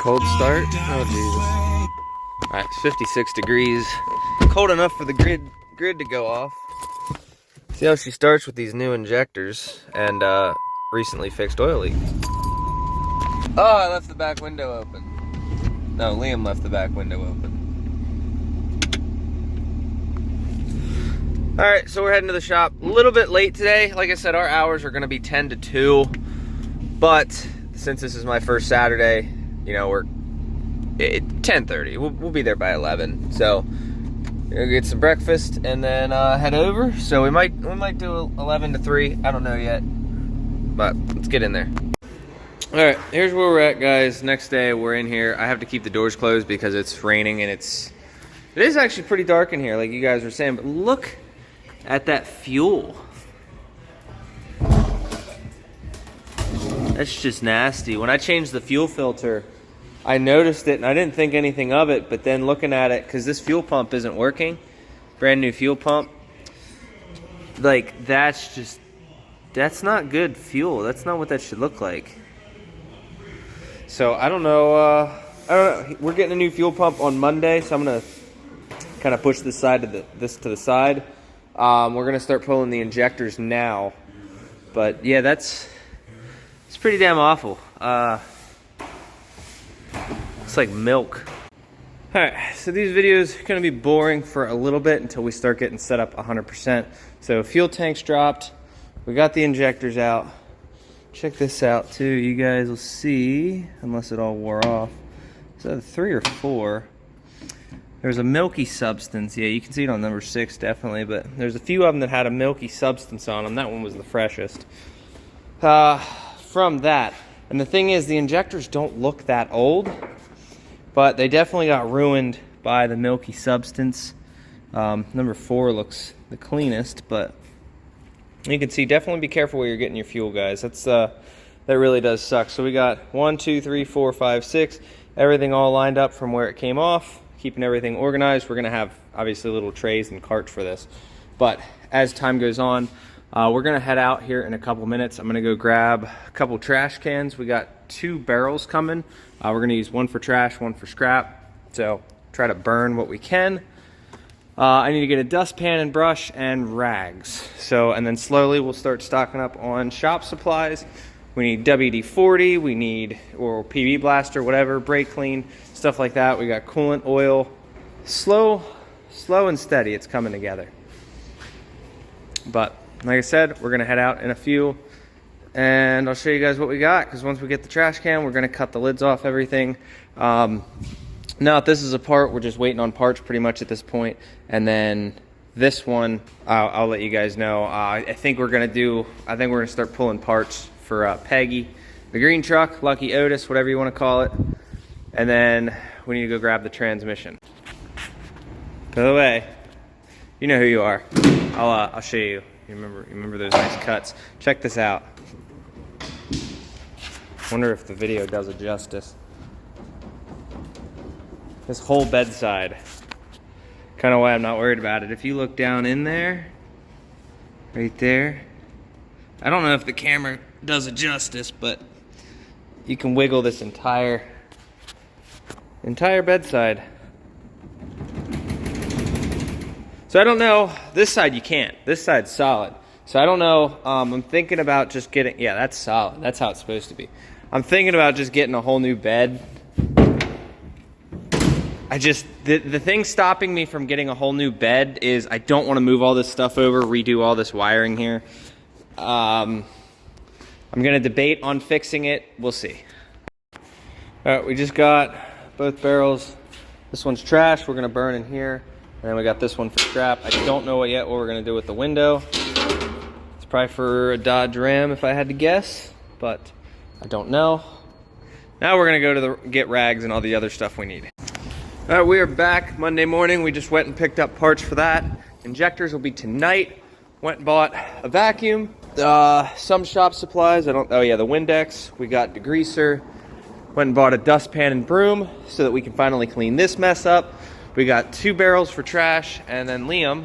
cold start. Oh Jesus. Alright, it's 56 degrees. Cold enough for the grid to go off. See how she starts with these new injectors and recently fixed oil leak. Oh, I left the back window open. No, Liam left the back window open. Alright, so we're heading to the shop. A little bit late today. Like I said, our hours are going to be 10 to 2. But since this is my first Saturday, you know, we're at 10:30. We'll be there by 11. So we're gonna get some breakfast and then head over. So we might do 11 to 3. I don't know yet. But let's get in there. Alright, here's where we're at, guys. Next day, we're in here. I have to keep the doors closed because it's raining and it is actually pretty dark in here, like you guys were saying. But look at that fuel. That's just nasty. When I changed the fuel filter, I noticed it and I didn't think anything of it, but then looking at it, because this fuel pump isn't working, brand new fuel pump, like that's not good fuel. That's not what that should look like. So I don't know. We're getting a new fuel pump on Monday, so I'm gonna kind of push this side of this to the side. We're gonna start pulling the injectors now, but yeah, it's pretty damn awful. It's like milk. All right, so these videos are gonna be boring for a little bit until we start getting set up 100%. So fuel tanks dropped. We got the injectors out. Check this out too. You guys will see, unless it all wore off. So 3 or 4. There's a milky substance. Yeah, you can see it on number 6 definitely, but there's a few of them that had a milky substance on them. That one was the freshest. From that. And the thing is, the injectors don't look that old, but they definitely got ruined by the milky substance. Number 4 looks the cleanest, but you can see, definitely be careful where you're getting your fuel, guys. That really does suck. So we got 1, 2, 3, 4, 5, 6, everything all lined up from where it came off, keeping everything organized. We're gonna have obviously little trays and carts for this, but as time goes on, we're gonna head out here in a couple minutes. I'm gonna go grab a couple trash cans. We got 2 barrels coming. We're gonna use one for trash, one for scrap. So try to burn what we can. I need to get a dustpan and brush and rags. So, and then slowly we'll start stocking up on shop supplies. We need WD-40, we need, or PB blaster, whatever, brake clean, stuff like that. We got coolant, oil. Slow and steady, it's coming together. But like I said, we're gonna head out in a few and I'll show you guys what we got, because once we get the trash can, we're gonna cut the lids off everything. Now this is a part, we're just waiting on parts pretty much at this point. And then this one, I'll let you guys know. I think we're gonna start pulling parts for Peggy, the green truck, Lucky Otis, whatever you wanna call it. And then we need to go grab the transmission. By the way, you know who you are. I'll show you. You remember those nice cuts. Check this out. Wonder if the video does it justice. This whole bedside. Kind of why I'm not worried about it. If you look down in there, right there, I don't know if the camera does it justice, but you can wiggle this entire bedside. So I don't know, this side you can't. This side's solid. So I don't know, I'm thinking about just getting, yeah, that's solid. That's how it's supposed to be. I'm thinking about just getting a whole new bed. The thing stopping me from getting a whole new bed is I don't want to move all this stuff over, redo all this wiring here. I'm gonna debate on fixing it, we'll see. All right, we just got both barrels. This one's trash, we're gonna burn in here. And then we got this one for scrap. I don't know what we're gonna do with the window. It's probably for a Dodge Ram if I had to guess, but I don't know. Now we're gonna go to get rags and all the other stuff we need. All right, we are back Monday morning. We just went and picked up parts for that. Injectors will be tonight. Went and bought a vacuum, some shop supplies. The Windex. We got degreaser. Went and bought a dustpan and broom so that we can finally clean this mess up. We got 2 barrels for trash, and then Liam,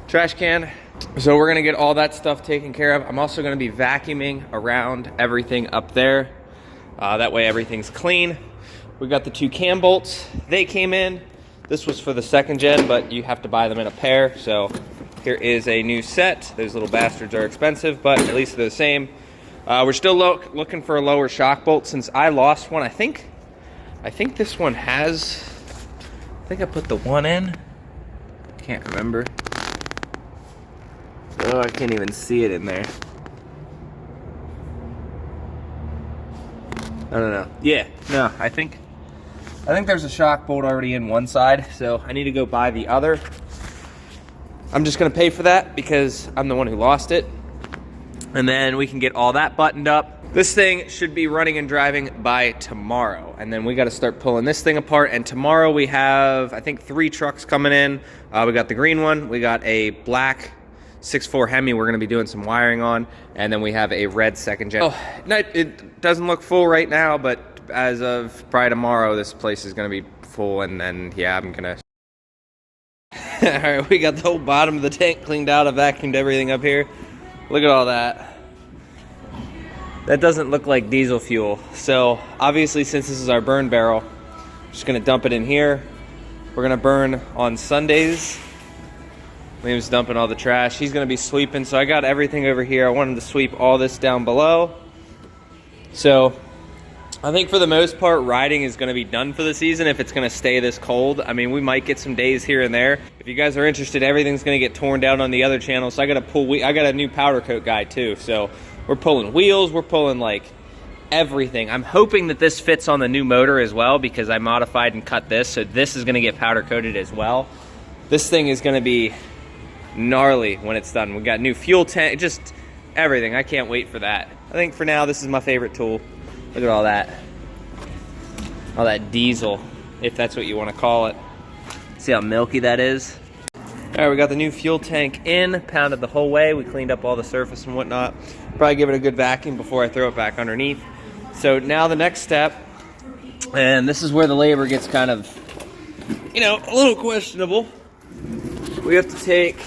trash can. So we're gonna get all that stuff taken care of. I'm also gonna be vacuuming around everything up there. That way everything's clean. We got the 2 cam bolts. They came in. This was for the 2nd gen, but you have to buy them in a pair. So here is a new set. Those little bastards are expensive, but at least they're the same. We're still looking for a lower shock bolt since I lost one. I think this one has, I think I put the one in. Can't remember. Oh, I can't even see it in there. I don't know. Yeah, no, I think there's a shock bolt already in one side, so I need to go buy the other. I'm just gonna pay for that because I'm the one who lost it. And then we can get all that buttoned up. This thing should be running and driving by tomorrow. And then we gotta start pulling this thing apart. And tomorrow we have, I think, 3 trucks coming in. We got the green one, we got a black 6.4 Hemi we're gonna be doing some wiring on, and then we have a red 2nd gen. Oh, it doesn't look full right now, but as of probably tomorrow, this place is gonna be full, and then, yeah, I'm gonna... All right, we got the whole bottom of the tank cleaned out. I vacuumed everything up here. Look at all that. That doesn't look like diesel fuel. So, obviously, since this is our burn barrel, I'm just gonna dump it in here. We're gonna burn on Sundays. Liam's dumping all the trash. He's gonna be sweeping, so I got everything over here. I wanted to sweep all this down below. So, I think for the most part, riding is gonna be done for the season if it's gonna stay this cold. I mean, we might get some days here and there. If you guys are interested, everything's gonna get torn down on the other channel, so I got a new powder coat guy too, so we're pulling wheels, we're pulling like everything. I'm hoping that this fits on the new motor as well because I modified and cut this, so this is gonna get powder coated as well. This thing is gonna be gnarly when it's done. We got new fuel tank, just everything. I can't wait for that. I think for now, this is my favorite tool. Look at all that. All that diesel, if that's what you want to call it. See how milky that is? All right, we got the new fuel tank in, pounded the whole way. We cleaned up all the surface and whatnot. Probably give it a good vacuum before I throw it back underneath. So now the next step, and this is where the labor gets kind of, you know, a little questionable. We have to take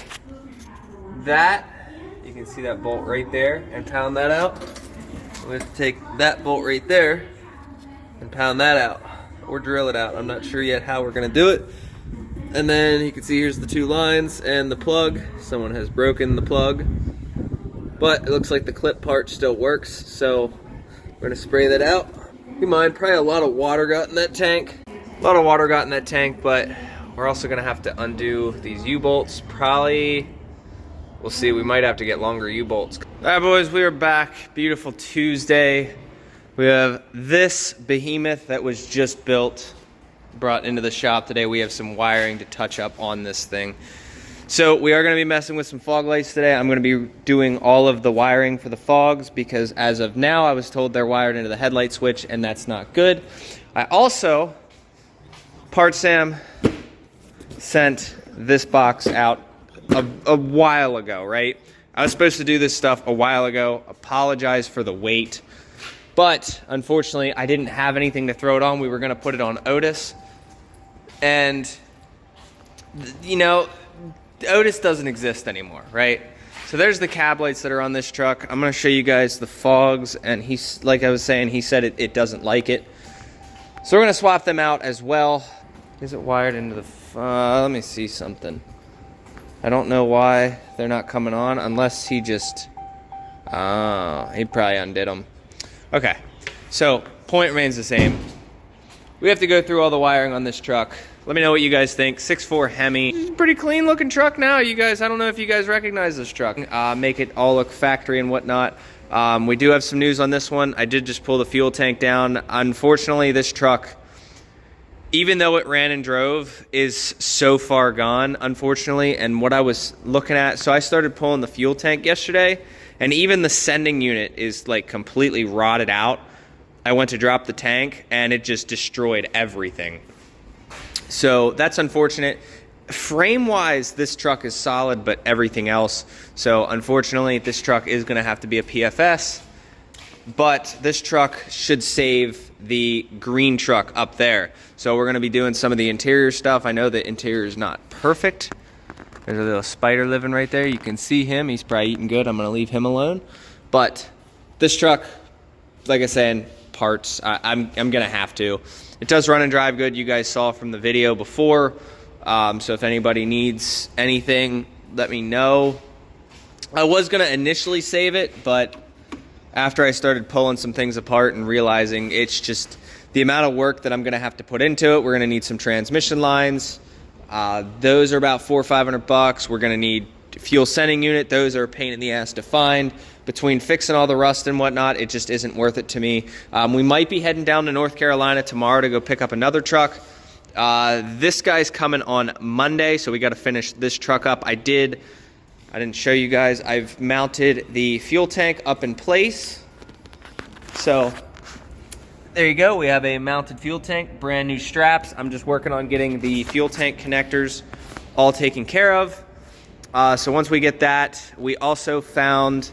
that, you can see that bolt right there, and pound that out. We have to take that bolt right there and pound that out, or drill it out. I'm not sure yet how we're gonna do it. And then you can see here's the 2 lines and the plug. Someone has broken the plug, but it looks like the clip part still works, so we're gonna spray that out. Keep in mind, probably a lot of water got in that tank. A lot of water got in that tank, but we're also gonna have to undo these U-bolts. Probably, we'll see, we might have to get longer U-bolts. All right, boys, we are back. Beautiful Tuesday. We have this behemoth that was just built, brought into the shop today. We have some wiring to touch up on this thing. So we are gonna be messing with some fog lights today. I'm gonna be doing all of the wiring for the fogs because as of now, I was told they're wired into the headlight switch and that's not good. I also, Part Sam sent this box out a while ago, right? I was supposed to do this stuff a while ago. Apologize for the wait. But unfortunately, I didn't have anything to throw it on. We were gonna put it on Otis. And, you know, Otis doesn't exist anymore, right? So there's the cab lights that are on this truck. I'm gonna show you guys the fogs. And he's, like I was saying, he said it doesn't like it. So we're gonna swap them out as well. Is it wired into the, let me see something. I don't know why they're not coming on unless he just, he probably undid them. Okay, so point remains the same. We have to go through all the wiring on this truck. Let me know what you guys think. 6.4 Hemi. Pretty clean looking truck now, you guys. I don't know if you guys recognize this truck. Make it all look factory and whatnot. We do have some news on this one. I did just pull the fuel tank down. Unfortunately, this truck, even though it ran and drove, is so far gone, unfortunately. And what I was looking at, so I started pulling the fuel tank yesterday, and even the sending unit is like completely rotted out. I went to drop the tank and it just destroyed everything. So that's unfortunate. Frame-wise, this truck is solid, but everything else. So unfortunately, this truck is gonna have to be a PFS, but this truck should save the green truck up there. So we're gonna be doing some of the interior stuff. I know the interior is not perfect. There's a little spider living right there. You can see him, he's probably eating good. I'm gonna leave him alone. But this truck, like I said, parts. I'm gonna have to. It does run and drive good. You guys saw from the video before. So if anybody needs anything, let me know. I was gonna initially save it, but after I started pulling some things apart and realizing it's just the amount of work that I'm gonna have to put into it. We're gonna need some transmission lines. Those are about $400 or $500. We're gonna need fuel sending unit. Those are a pain in the ass to find. Between fixing all the rust and whatnot, it just isn't worth it to me. We might be heading down to North Carolina tomorrow to go pick up another truck. This guy's coming on Monday, so we got to finish this truck up. I didn't show you guys. I've mounted the fuel tank up in place. So there you go. We have a mounted fuel tank, brand new straps. I'm just working on getting the fuel tank connectors all taken care of. So once we get that, we also found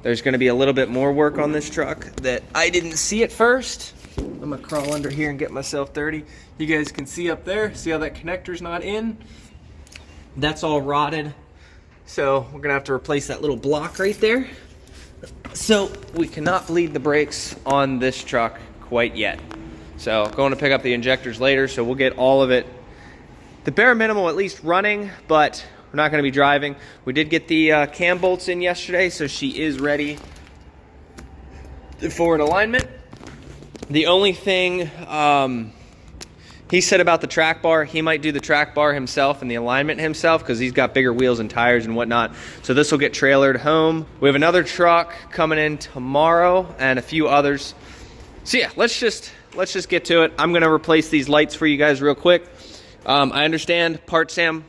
there's going to be a little bit more work on this truck that I didn't see at first. I'm going to crawl under here and get myself dirty. You guys can see up there. See how that connector's not in? That's all rotted. So we're going to have to replace that little block right there. So we cannot bleed the brakes on this truck quite yet. So going to pick up the injectors later, so we'll get all of it, the bare minimum at least running, but we're not going to be driving. We did get the cam bolts in yesterday, so she is ready for an alignment. The only thing he said about the track bar, he might do the track bar himself and the alignment himself because he's got bigger wheels and tires and whatnot. So this will get trailered home. We have another truck coming in tomorrow and a few others. So yeah, let's just get to it. I'm going to replace these lights for you guys real quick. I understand part Sam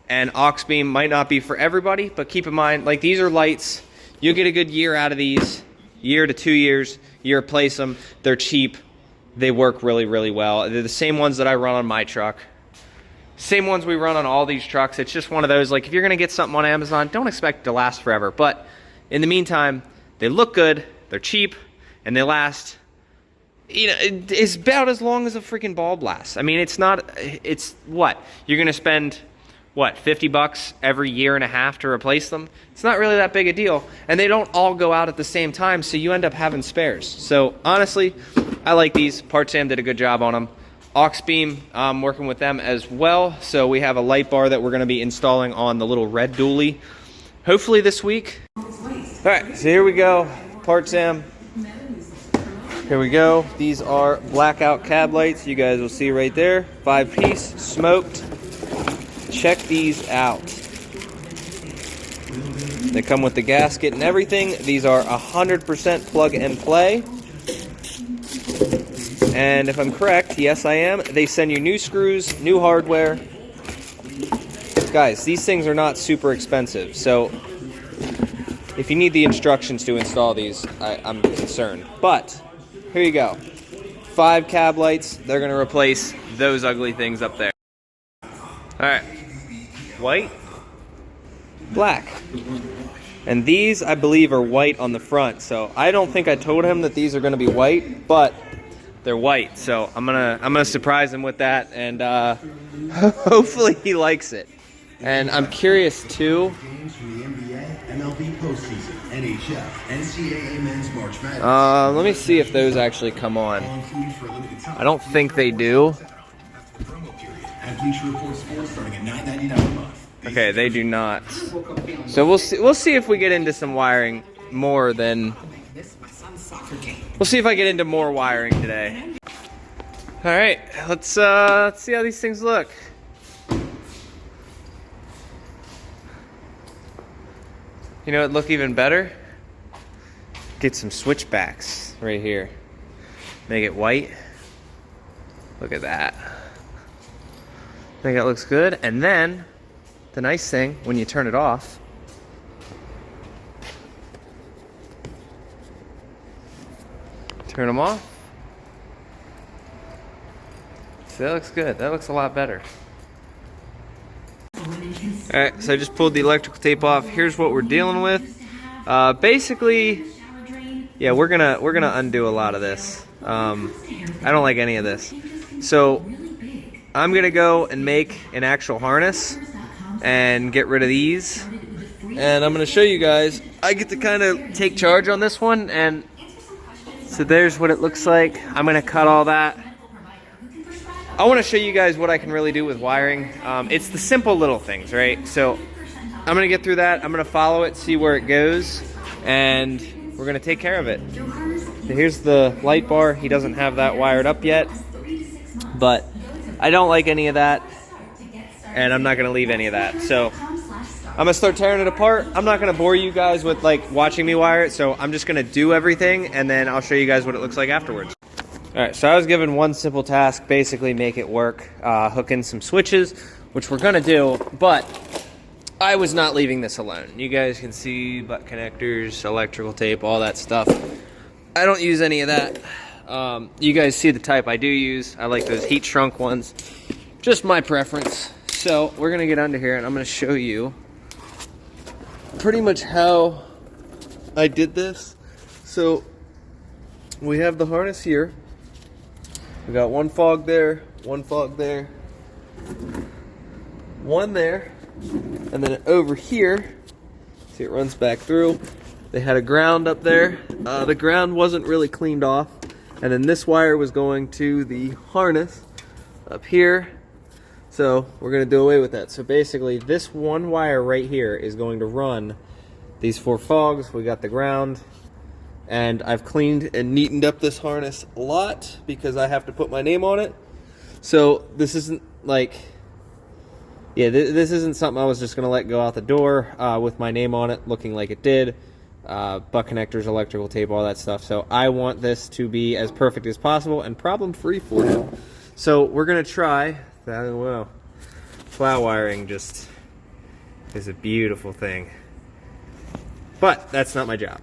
and aux beam might not be for everybody, but keep in mind, like, these are lights. You'll get a good year out of these, year to 2 years. You replace them. They're cheap. They work really, really well. They're the same ones that I run on my truck. Same ones we run on all these trucks. It's just one of those, like, if you're going to get something on Amazon, don't expect it to last forever. But in the meantime, they look good, they're cheap, and they last, you know, it's about as long as a freaking bulb lasts. I mean, it's what? You're going to spend, what, $50 every year and a half to replace them? It's not really that big a deal. And they don't all go out at the same time, so you end up having spares. So honestly, I like these. Part Sam did a good job on them. Aux beam, I'm working with them as well. So we have a light bar that we're going to be installing on the little red dually, hopefully this week. All right, so here we go. Part Sam. Here we go. These are blackout cab lights. You guys will see right there. 5-piece, smoked. Check these out. They come with the gasket and everything. These are 100% plug and play. And if I'm correct, yes I am, they send you new screws, new hardware. Guys, these things are not super expensive. So if you need the instructions to install these, I'm concerned. But here you go. 5 cab lights. They're going to replace those ugly things up there. All right. White, black. And these, I believe, are white on the front. So I don't think I told him that these are going to be white, but they're white. So I'm gonna surprise him with that, and hopefully he likes it. And I'm curious too. Let me see if those actually come on. I don't think they do. Okay, they do not. So we'll see if we get into some wiring more than. We'll see if I get into more wiring today. All right, let's see how these things look. You know, it'd look even better. Get some switchbacks right here. Make it white. Look at that. I think that looks good. And then the nice thing, when you turn it off, turn them off. So that looks good. That looks a lot better. Alright, so I just pulled the electrical tape off. Here's what we're dealing with. Basically, yeah, we're gonna undo a lot of this. I don't like any of this. So I'm gonna go and make an actual harness and get rid of these. And I'm gonna show you guys. I get to kind of take charge on this one, and So there's what it looks like. I'm gonna cut all that. I wanna show you guys what I can really do with wiring. It's the simple little things, right? So I'm gonna get through that. I'm gonna follow it, see where it goes, and we're gonna take care of it. So here's the light bar. He doesn't have that wired up yet, but I don't like any of that, and I'm not gonna leave any of that. So I'm gonna start tearing it apart. I'm not gonna bore you guys with like watching me wire it, so I'm just gonna do everything, and then I'll show you guys what it looks like afterwards. All right, so I was given one simple task, basically make it work, hook in some switches, which we're gonna do, but I was not leaving this alone. You guys can see butt connectors, electrical tape, all that stuff. I don't use any of that. You guys see the type I do use. I like those heat shrunk ones. Just my preference. So we're gonna get under here and I'm gonna show you pretty much how I did this. So we have the harness here. We got one fog there, one there, and then over here, see it runs back through. They had a ground up there. The ground wasn't really cleaned off. And then this wire was going to the harness up here. So we're gonna do away with that. So basically this one wire right here is going to run these 4 fogs. We got the ground. And I've cleaned and neatened up this harness a lot because I have to put my name on it. So this isn't like, yeah, this isn't something I was just gonna let go out the door with my name on it looking like it did. Butt connectors, electrical tape, all that stuff. So I want this to be as perfect as possible and problem-free for you. So we're gonna try that. Wow, plow wiring just is a beautiful thing. But that's not my job.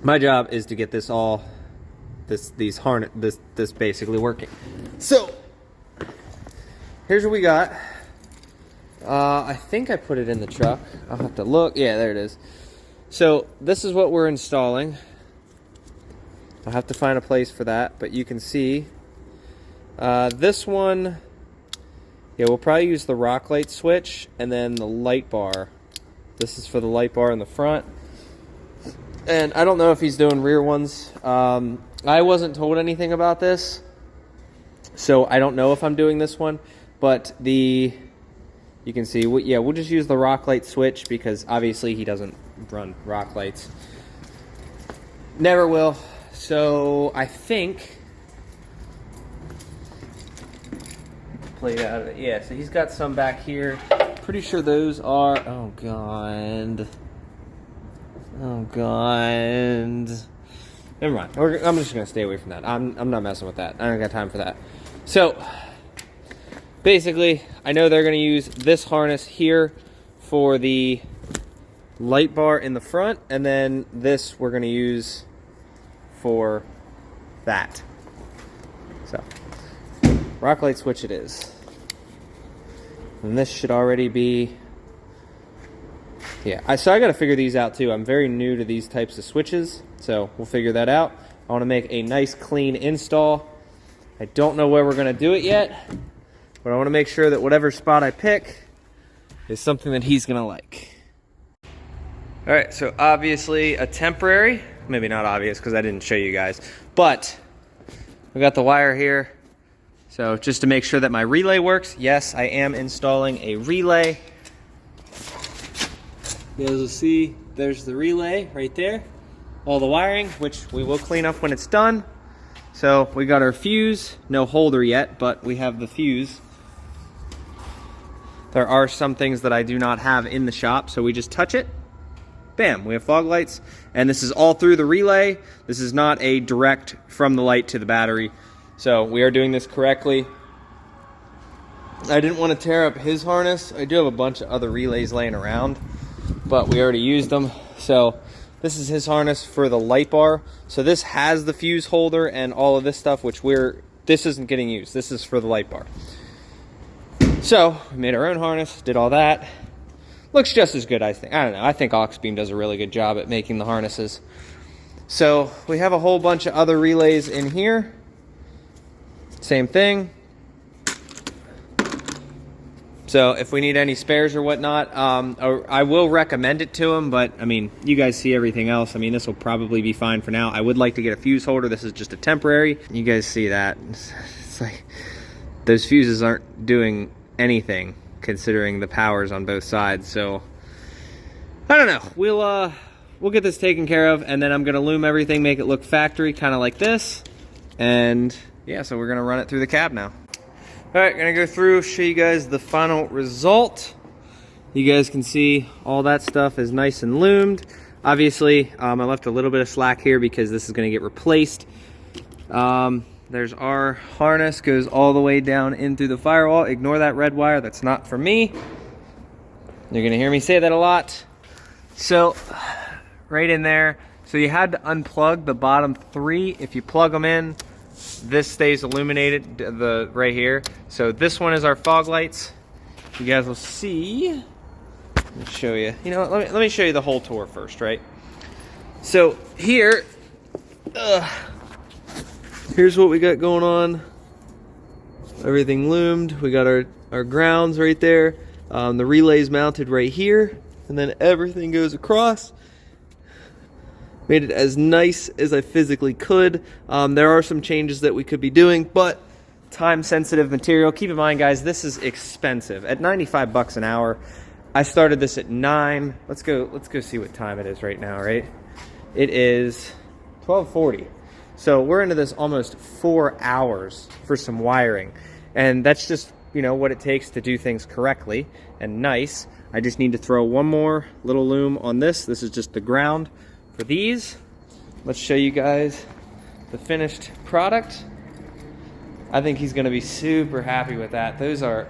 My job is to get this all, this basically working. So here's what we got. I think I put it in the truck. I'll have to look. Yeah, there it is. So this is what we're installing. I'll have to find a place for that, but you can see this one, yeah, we'll probably use the rock light switch and then the light bar. This is for the light bar in the front. And I don't know if he's doing rear ones. I wasn't told anything about this, so I don't know if I'm doing this one, but you can see, yeah, we'll just use the rock light switch because obviously he doesn't run rock lights. Never will. So I think, play out of it. Yeah, so he's got some back here. Pretty sure those are, oh God. Oh God. Never mind. I'm just gonna stay away from that. I'm not messing with that. I don't got time for that. So basically, I know they're gonna use this harness here for the light bar in the front, and then this we're gonna use for that. So rock light switch it is. And this should already be, yeah, so I got to figure these out too. I'm very new to these types of switches, so we'll figure that out. I want to make a nice clean install. I don't know where we're going to do it yet, but I want to make sure that whatever spot I pick is something that he's going to like. All right, so obviously a temporary, maybe not obvious because I didn't show you guys, but we got the wire here. So just to make sure that my relay works, yes, I am installing a relay. As you'll see, there's the relay right there. All the wiring, which we will clean up when it's done. So we got our fuse, no holder yet, but we have the fuse. There are some things that I do not have in the shop, so we just touch it. Bam, we have fog lights. And this is all through the relay. This is not a direct from the light to the battery. So we are doing this correctly. I didn't want to tear up his harness. I do have a bunch of other relays laying around, but we already used them. So this is his harness for the light bar. So this has the fuse holder and all of this stuff, which this isn't getting used. This is for the light bar. So we made our own harness, did all that. Looks just as good, I think. I don't know. I think Oxbeam does a really good job at making the harnesses. So we have a whole bunch of other relays in here. Same thing. So if we need any spares or whatnot, I will recommend it to him, but I mean, you guys see everything else. I mean, this will probably be fine for now. I would like to get a fuse holder. This is just a temporary. You guys see that. It's like those fuses aren't doing anything considering the powers on both sides. So I don't know. We'll get this taken care of, and then I'm gonna loom everything, make it look factory, kind of like this. And yeah, so we're gonna run it through the cab now. All right, gonna go through, show you guys the final result. You guys can see all that stuff is nice and loomed. Obviously, I left a little bit of slack here because this is gonna get replaced. There's our harness, goes all the way down in through the firewall. Ignore that red wire, that's not for me. You're gonna hear me say that a lot. So, right in there. So you had to unplug the bottom 3. If you plug them in, this stays illuminated, right here. So this one is our fog lights. You guys will see. Let me show you. You know what, let me show you the whole tour first, right? So here, here's what we got going on. Everything loomed. We got our grounds right there. The relay's mounted right here. And then everything goes across. Made it as nice as I physically could. There are some changes that we could be doing, but time-sensitive material. Keep in mind, guys, this is expensive. At 95 bucks an hour, I started this at 9. Let's go see what time it is right now, right? It is 12:40. So we're into this almost 4 hours for some wiring. And that's just, you know, what it takes to do things correctly and nice. I just need to throw one more little loom on this. This is just the ground for these. Let's show you guys the finished product. I think he's gonna be super happy with that. Those are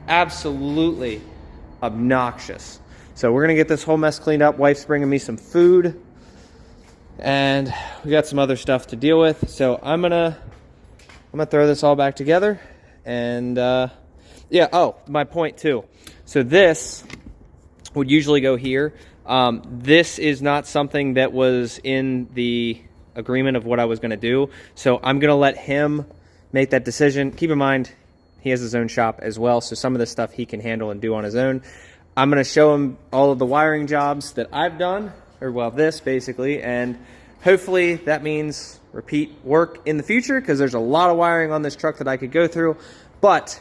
absolutely obnoxious. So we're gonna get this whole mess cleaned up. Wife's bringing me some food, and we got some other stuff to deal with. So I'm gonna throw this all back together. And yeah, oh, my point too. So this would usually go here. This is not something that was in the agreement of what I was going to do. So I'm going to let him make that decision. Keep in mind, he has his own shop as well. So some of this stuff he can handle and do on his own. I'm going to show him all of the wiring jobs that I've done, or well, this basically. And hopefully that means repeat work in the future, because there's a lot of wiring on this truck that I could go through. But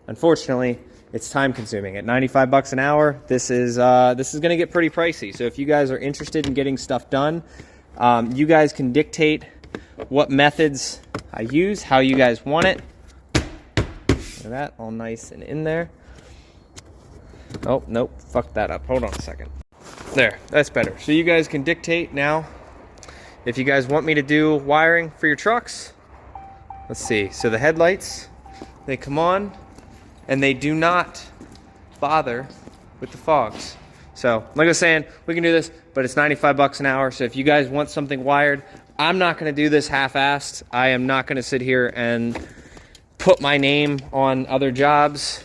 unfortunately, it's time consuming. At 95 bucks an hour, this is going to get pretty pricey. So if you guys are interested in getting stuff done, you guys can dictate what methods I use, how you guys want it. Look at that, all nice and in there. Oh, nope, fucked that up. Hold on a second. There, that's better. So you guys can dictate now if you guys want me to do wiring for your trucks. Let's see, so the headlights, they come on, and they do not bother with the fogs. So like I was saying, we can do this, but it's 95 bucks an hour. So if you guys want something wired, I'm not going to do this half-assed. I am not going to sit here and put my name on other jobs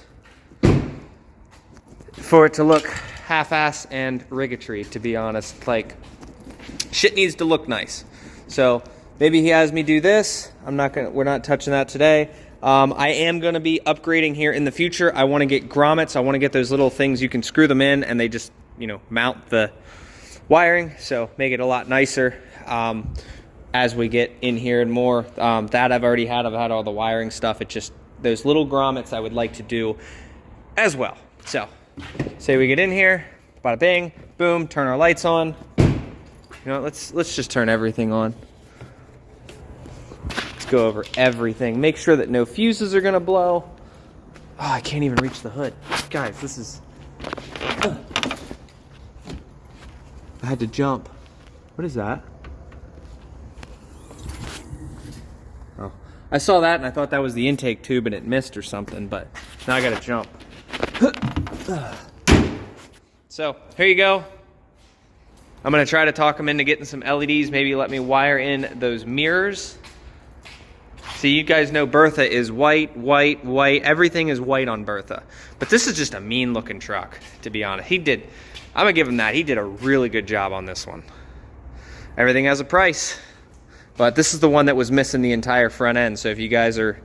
for it to look half-assed and rigatry, to be honest. Like, shit needs to look nice. So maybe he has me do this. We're not touching that today. I am going to be upgrading here in the future. I want to get grommets. I want to get those little things you can screw them in and they just, you know, mount the wiring. So make it a lot nicer as we get in here and more. That I've already had. I've had all the wiring stuff. It's just those little grommets I would like to do as well. So say we get in here, bada bing, boom, turn our lights on. You know, let's just turn everything on. Go over everything. Make sure that no fuses are gonna blow. Oh, I can't even reach the hood. Guys, this is... I had to jump. What is that? Oh, I saw that and I thought that was the intake tube and it missed or something, but now I gotta jump. So, here you go. I'm gonna try to talk him into getting some LEDs, maybe let me wire in those mirrors. See, you guys know Bertha is white, white, white. Everything is white on Bertha. But this is just a mean looking truck, to be honest. I'm gonna give him that. He did a really good job on this one. Everything has a price. But this is the one that was missing the entire front end. So if you guys are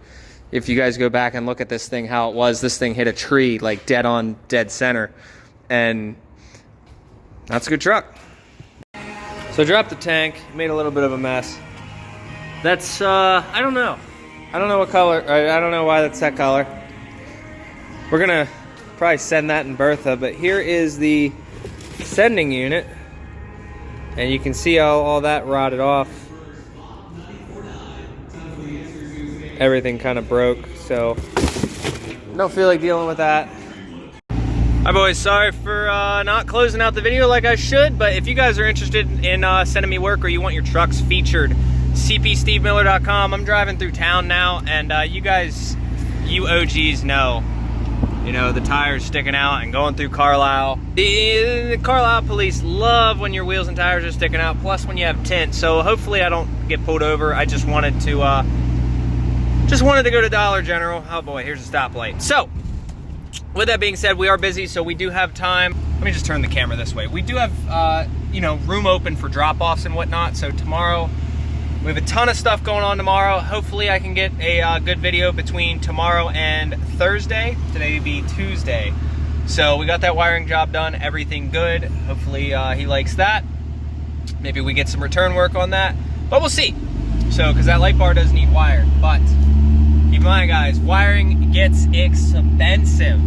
if you guys go back and look at this thing, how it was, this thing hit a tree like dead on, dead center. And that's a good truck. So dropped the tank, made a little bit of a mess. That's, I don't know. I don't know what color, I don't know why that's that color. We're gonna probably send that in Bertha, but here is the sending unit. And you can see how all that rotted off. Everything kind of broke, so don't feel like dealing with that. Hi boys, sorry for not closing out the video like I should, but if you guys are interested in sending me work or you want your trucks featured, cpstevemiller.com. I'm driving through town now, and you guys, you OGs know, you know, the tires sticking out and going through Carlisle. The Carlisle police love when your wheels and tires are sticking out, plus when you have tint, so hopefully I don't get pulled over. I just wanted to go to Dollar General. Oh boy, here's a stoplight. So, with that being said, we are busy, so we do have time. Let me just turn the camera this way. We do have, you know, room open for drop-offs and whatnot, so tomorrow, we have a ton of stuff going on tomorrow. Hopefully I can get a good video between tomorrow and Thursday. Today will be Tuesday. So we got that wiring job done, everything good. Hopefully he likes that. Maybe we get some return work on that, but we'll see. So, because that light bar does need wired, but keep in mind guys, wiring gets expensive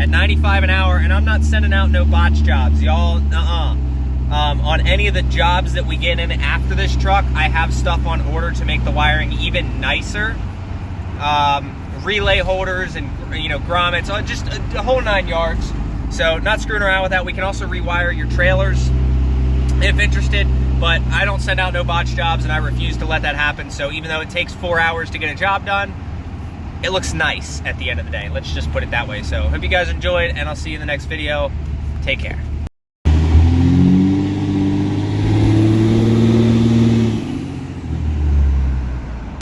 at $95 an hour, and I'm not sending out no botch jobs, y'all, on any of the jobs that we get in after this truck, I have stuff on order to make the wiring even nicer. Relay holders and, you know, grommets, just a whole 9 yards. So not screwing around with that. We can also rewire your trailers if interested, but I don't send out no botch jobs, and I refuse to let that happen. So even though it takes 4 hours to get a job done, it looks nice at the end of the day. Let's just put it that way. So hope you guys enjoyed, and I'll see you in the next video. Take care.